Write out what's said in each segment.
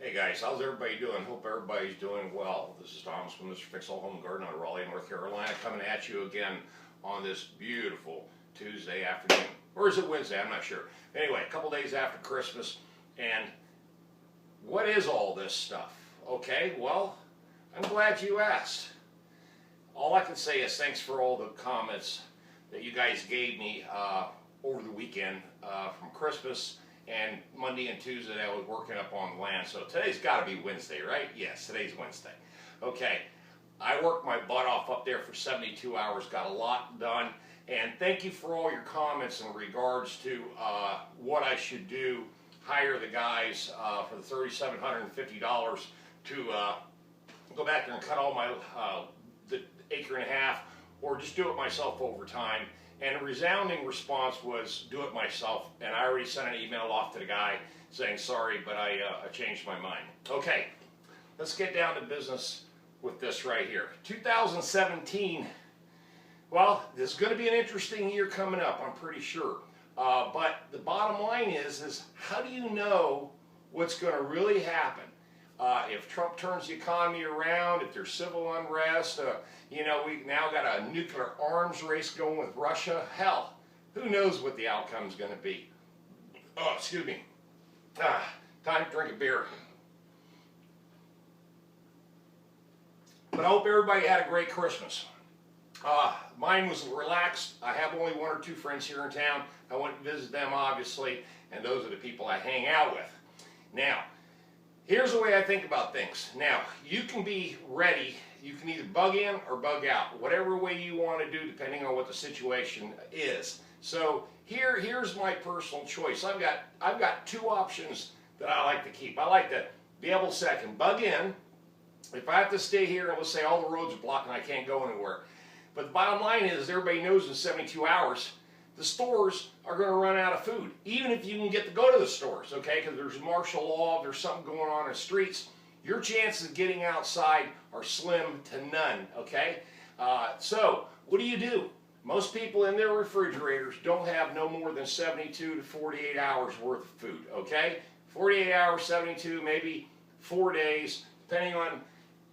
Hey guys, how's everybody doing? Hope everybody's doing well. This is Thomas from Mr. Fix-All Home and Garden out of Raleigh, North Carolina, coming at you again on this beautiful Tuesday afternoon. Or is it Wednesday? I'm not sure. Anyway, a couple days after Christmas, and what is all this stuff? Okay, well, I'm glad you asked. All I can say is thanks for all the comments that you guys gave me over the weekend from Christmas and Monday and Tuesday I was working up on the land. So today's got to be Wednesday, right? Yes, today's Wednesday. Okay, I worked my butt off up there for 72 hours, got a lot done, and thank you for all your comments in regards to what I should do. Hire the guys for the $3,750 to go back there and cut all my the acre and a half, or just do it myself over time. And a resounding response was do it myself, and I already sent an email off to the guy saying sorry, but I changed my mind. Okay, let's get down to business with this right here. 2017, well, this is going to be an interesting year coming up, I'm pretty sure. But the bottom line is how do you know what's going to really happen? If Trump turns the economy around, if there's civil unrest, you know, we now got a nuclear arms race going with Russia. Hell, who knows what the outcome's going to be? Oh, excuse me. Time to drink a beer. But I hope everybody had a great Christmas. Mine was relaxed. I have only one or two friends here in town. I went to visit them, obviously, and those are the people I hang out with. Now, here's the way I think about things. Now, you can be ready. You can either bug in or bug out, whatever way you want to do, depending on what the situation is. So here's my personal choice. I've got two options that I like to keep. I like to be able to say I can bug in. If I have to stay here and let's say all the roads are blocked and I can't go anywhere. But the bottom line is everybody knows in 72 hours the stores are going to run out of food, even if you can get to go to the stores, okay? Because there's martial law, there's something going on in the streets. Your chances of getting outside are slim to none, okay? So what do? Most people in their refrigerators don't have no more than 72 to 48 hours worth of food, okay? 48 hours, 72, maybe 4 days, depending on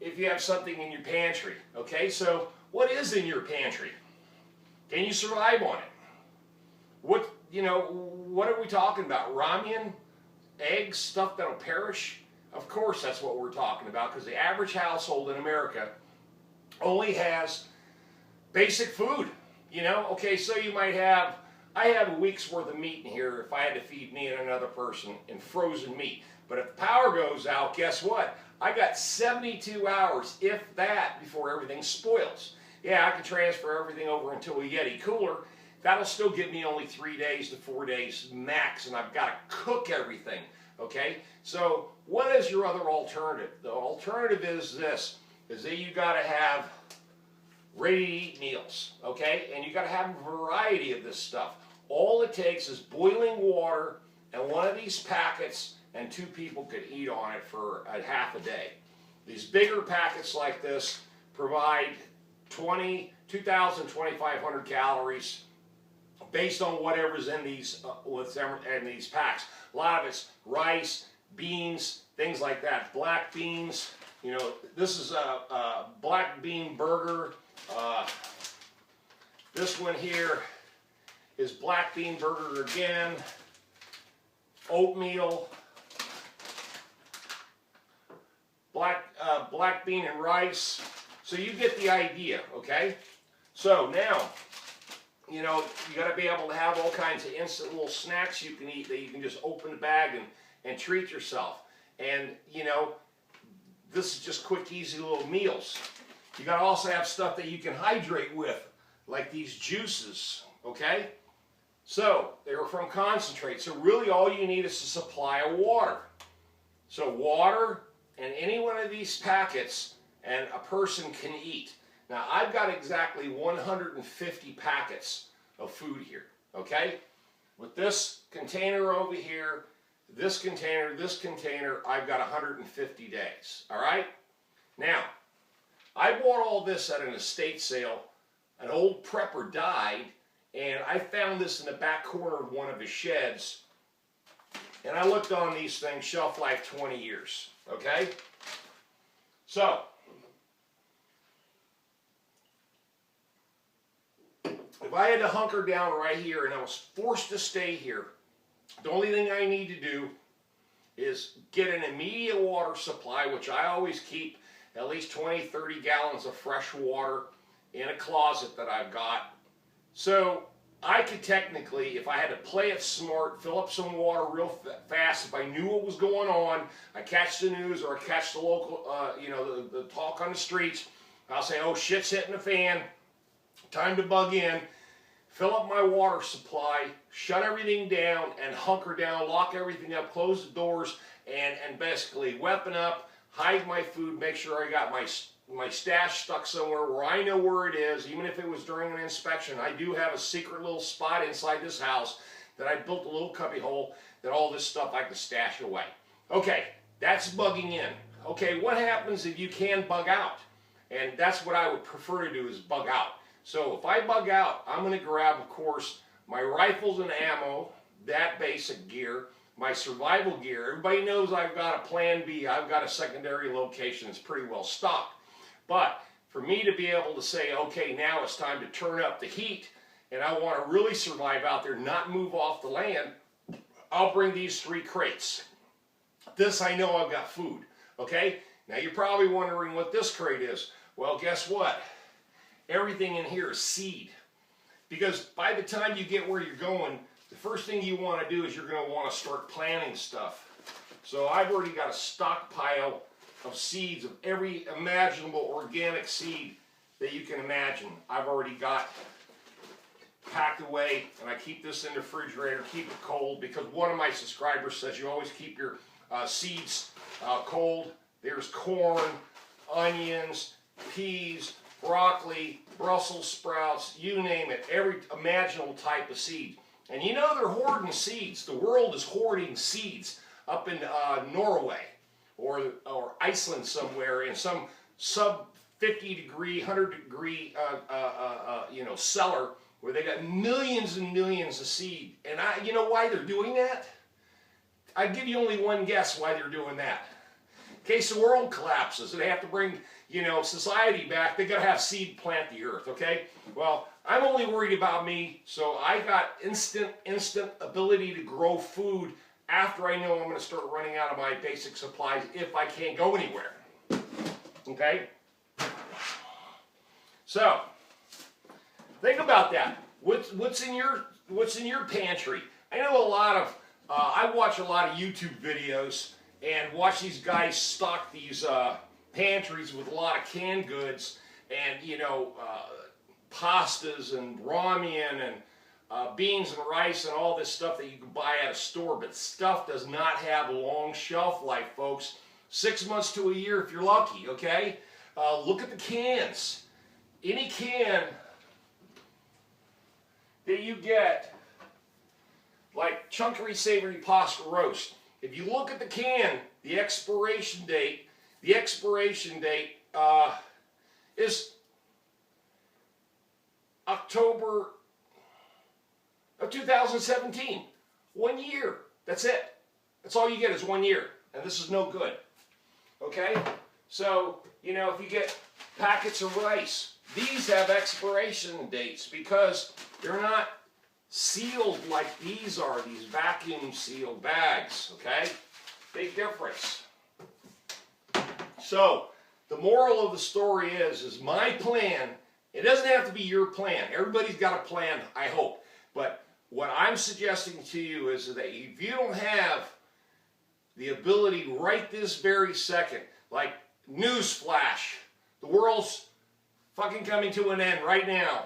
if you have something in your pantry, okay? So what is in your pantry? Can you survive on it? What are we talking about? Ramen, eggs, stuff that'll perish? Of course that's what we're talking about, because the average household in America only has basic food. You know, okay, so you might have, I have a week's worth of meat in here if I had to feed me and another person in frozen meat. But if the power goes out, guess what? I got 72 hours, if that, before everything spoils. Yeah, I can transfer everything over into a Yeti cooler. That'll still give me only 3 days to 4 days max, and I've got to cook everything, okay? So what is your other alternative? The alternative is this, is that you got to have ready-to-eat meals, okay? And you got to have a variety of this stuff. All it takes is boiling water and one of these packets, and 2 people could eat on it for a half a day. These bigger packets like this provide 2,000, 2,500 calories based on whatever's in these packs. A lot of it's rice, beans, things like that. Black beans, you know, this is a black bean burger. This one here is black bean burger again. Oatmeal, black bean and rice. So you get the idea, okay? So now, you know, you got to be able to have all kinds of instant little snacks you can eat that you can just open the bag and treat yourself. And, you know, this is just quick, easy little meals. You got to also have stuff that you can hydrate with, like these juices, okay? So, they are from concentrate. So really all you need is a supply of water. So water and any one of these packets and a person can eat. Now, I've got exactly 150 packets of food here, okay? With this container over here, this container, I've got 150 days, all right? Now, I bought all this at an estate sale. An old prepper died, and I found this in the back corner of one of his sheds and I looked on these things, shelf life 20 years, okay? So, if I had to hunker down right here and I was forced to stay here, the only thing I need to do is get an immediate water supply, which I always keep at least 20, 30 gallons of fresh water in a closet that I've got. So I could technically, if I had to play it smart, fill up some water real fast. If I knew what was going on, I catch the news or I catch the local, the talk on the streets, I'll say, oh, shit's hitting the fan, time to bug in, fill up my water supply, shut everything down, and hunker down, lock everything up, close the doors, and basically weapon up, hide my food, make sure I got my stash stuck somewhere where I know where it is. Even if it was during an inspection, I do have a secret little spot inside this house that I built a little cubby hole that all this stuff I can stash away. Okay, that's bugging in. Okay, what happens if you can bug out? And that's what I would prefer to do, is bug out. So if I bug out, I'm going to grab, of course, my rifles and ammo, that basic gear, my survival gear. Everybody knows I've got a plan B. I've got a secondary location that's pretty well stocked. But for me to be able to say, okay, now it's time to turn up the heat and I want to really survive out there, not move off the land, I'll bring these 3 crates. This, I know I've got food, okay? Now you're probably wondering what this crate is. Well, guess what? Everything in here is seed. Because by the time you get where you're going, the first thing you want to do is you're going to want to start planting stuff. So I've already got a stockpile of seeds of every imaginable organic seed that you can imagine. I've already got packed away, and I keep this in the refrigerator, keep it cold, because one of my subscribers says you always keep your seeds cold. There's corn, onions, peas, broccoli, Brussels sprouts, you name it, every imaginable type of seed. And you know they're hoarding seeds. The world is hoarding seeds up in Norway or Iceland somewhere in some sub 50 degree, 100 degree cellar where they got millions and millions of seed. And you know why they're doing that? I give you only one guess why they're doing that. In case the world collapses and they have to bring, society back, they gotta have seed plant the earth, okay? Well, I'm only worried about me, so I got instant ability to grow food after I know I'm gonna start running out of my basic supplies if I can't go anywhere, okay? So, think about that. What's in your pantry? I know a lot of, I watch a lot of YouTube videos and watch these guys stock these pantries with a lot of canned goods and, pastas and ramen and beans and rice and all this stuff that you can buy at a store, but stuff does not have a long shelf life, folks. 6 months to a year if you're lucky, okay? Look at the cans. Any can that you get, like Chunkery Savory Pasta Roast, if you look at the can, the expiration date is October of 2017. 1 year. That's it. That's all you get is 1 year. And this is no good. Okay? So, if you get packets of rice, these have expiration dates because they're not sealed like these are, these vacuum sealed bags, okay? Big difference. So, the moral of the story is my plan, it doesn't have to be your plan. Everybody's got a plan, I hope. But what I'm suggesting to you is that if you don't have the ability right this very second, like newsflash, the world's fucking coming to an end right now.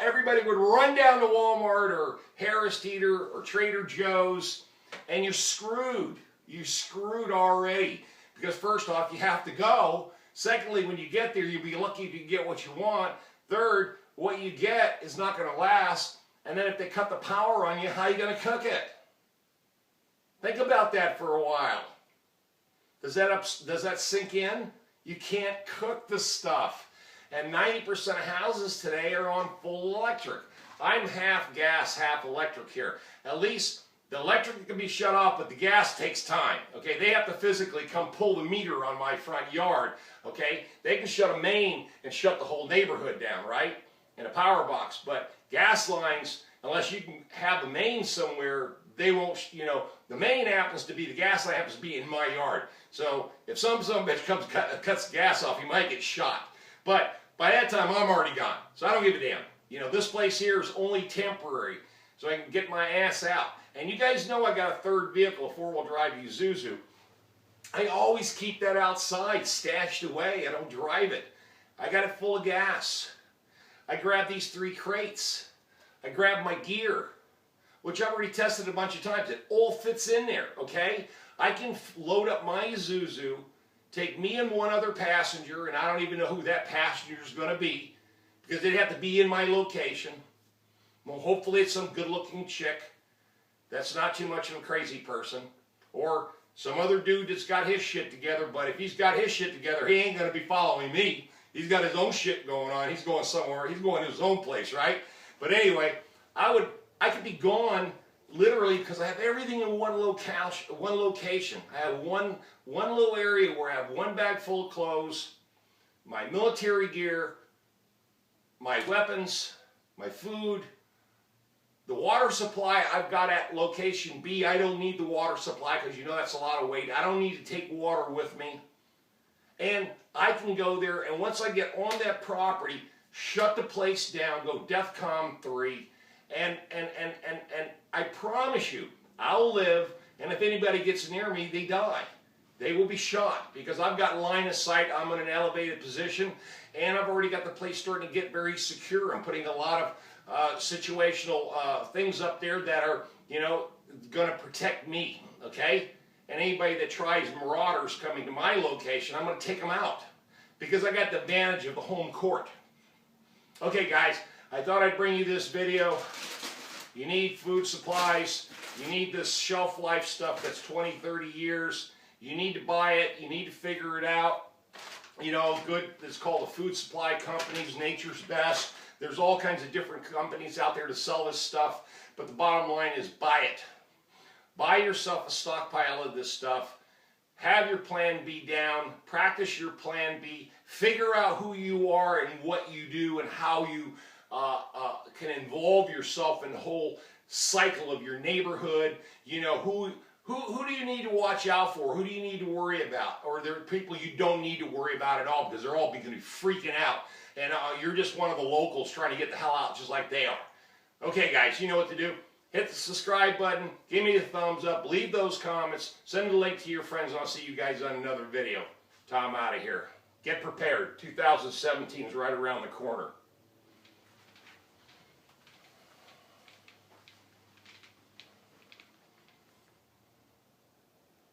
Everybody would run down to Walmart or Harris Teeter or Trader Joe's, and you're screwed. You're screwed already. Because first off, you have to go. Secondly, when you get there, you'll be lucky if you get what you want. Third, what you get is not going to last. And then if they cut the power on you, how are you going to cook it? Think about that for a while. Does that sink in? You can't cook the stuff. And 90% of houses today are on full electric. I'm half gas, half electric here. At least the electric can be shut off, but the gas takes time. Okay, they have to physically come pull the meter on my front yard. Okay, they can shut a main and shut the whole neighborhood down, right? In a power box. But gas lines, unless you can have the main somewhere, they won't, you know, the main happens to be, the gas line happens to be in my yard. So if some bitch comes cuts gas off, you might get shot. But by that time, I'm already gone. So I don't give a damn. You know, this place here is only temporary, so I can get my ass out. And you guys know I got a third vehicle, a four-wheel drive Isuzu. I always keep that outside, stashed away. I don't drive it. I got it full of gas. I grabbed these 3 crates. I grabbed my gear, which I've already tested a bunch of times. It all fits in there, okay? I can load up my Isuzu, take me and one other passenger, and I don't even know who that passenger is going to be, because they'd have to be in my location. Well, hopefully it's some good-looking chick that's not too much of a crazy person, or some other dude that's got his shit together. But if he's got his shit together, he ain't going to be following me. He's got his own shit going on. He's going somewhere. He's going to his own place, right? But anyway, I could be gone literally because I have everything in one location. I have one little area where I have one bag full of clothes, my military gear, my weapons, my food. The water supply I've got at location B. I don't need the water supply because you know that's a lot of weight. I don't need to take water with me. And I can go there, and once I get on that property, shut the place down, go DEFCON 3, and I promise you, I'll live, and if anybody gets near me, they die. They will be shot because I've got line of sight. I'm in an elevated position, and I've already got the place starting to get very secure. I'm putting a lot of situational things up there that are, you know, going to protect me, okay? And anybody that tries marauders coming to my location, I'm going to take them out because I got the advantage of the home court. Okay, guys, I thought I'd bring you this video. You need food supplies. You need this shelf life stuff that's 20, 30 years. You need to buy it. You need to figure it out. You know, good, it's called the food supply companies, Nature's Best. There's all kinds of different companies out there to sell this stuff, but the bottom line is buy it. Buy yourself a stockpile of this stuff. Have your plan B down. Practice your plan B. Figure out who you are and what you do and how you can involve yourself in the whole cycle of your neighborhood. You know, who do you need to watch out for? Who do you need to worry about? Or there are people you don't need to worry about at all because they're all going to be freaking out. And you're just one of the locals trying to get the hell out just like they are. Okay, guys, you know what to do. Hit the subscribe button. Give me a thumbs up. Leave those comments. Send the link to your friends. I'll see you guys on another video. Tom out of here. Get prepared. 2017 is right around the corner.